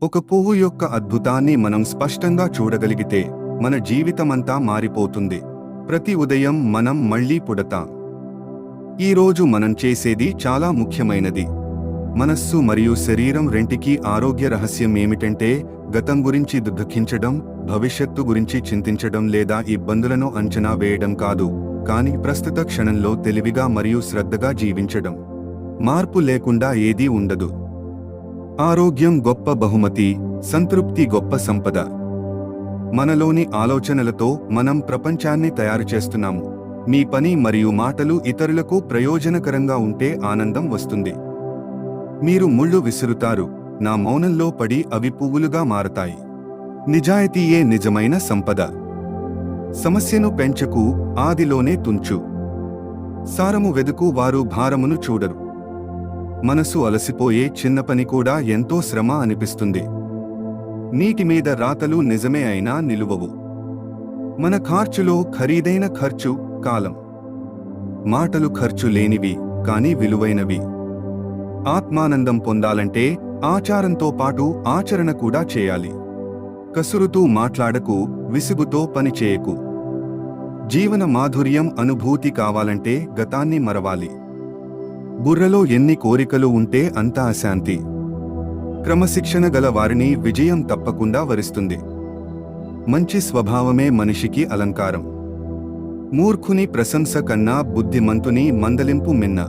ఒక పువ్వు యొక్క అద్భుతాన్ని మనం స్పష్టంగా చూడగలిగితే మన జీవితమంతా మారిపోతుంది. ప్రతి ఉదయం మనం మళ్ళీ పుడతాం. ఈరోజు మనం చేసేది చాలా ముఖ్యమైనది. మనస్సు మరియు శరీరం రెంటికి ఆరోగ్య రహస్యం ఏమిటంటే గతం గురించి దుఃఖించడం, భవిష్యత్తు గురించి చింతించడం లేదా ఇబ్బందులను అంచనా వేయడం కాదు, కానీ ప్రస్తుత క్షణంలో తెలివిగా మరియు శ్రద్ధగా జీవించడం. మార్పు లేకుండా ఏదీ ఉండదు. ఆరోగ్యం గొప్ప బహుమతి, సంతృప్తి గొప్ప సంపద. మనలోని ఆలోచనలతో మనం ప్రపంచాన్ని తయారు చేస్తున్నాము. మీ పని మరియు మాటలు ఇతరులకు ప్రయోజనకరంగా ఉంటే ఆనందం వస్తుంది. మీరు ముళ్ళు విసురుతారు, నా మౌనంలో పడి అవి పువ్వులుగా మారతాయి. నిజాయితీయే నిజమైన సంపద. సమస్యను పెంచకు, ఆదిలోనే తుంచు. సారము వెదుకు, వారు భారమును చూడరు. మనసు అలసిపోయే చిన్న పని కూడా ఎంతో శ్రమ అనిపిస్తుంది. నీటి మీద రాతలు నిజమే అయినా నిలువవు. మన ఖర్చులో ఖరీదైన ఖర్చు కాలం. మాటలు ఖర్చు లేనివి, కానీ విలువైనవి. ఆత్మానందం పొందాలంటే ఆచారంతో పాటు ఆచరణ కూడా చేయాలి. కసురుతూ మాట్లాడకు, విసుగుతో పని చేయకు. జీవన మాధుర్యం అనుభూతి కావాలంటే గతాన్ని మరవాలి. బుర్రలో ఎన్ని కోరికలు ఉంటే అంత అశాంతి. క్రమశిక్షణ గల వారిని విజయం తప్పకుండా వరిస్తుంది. మంచి స్వభావమే మనిషికి అలంకారం. మూర్ఖుని ప్రశంస కన్నా బుద్ధిమంతుని మందలింపు మిన్న.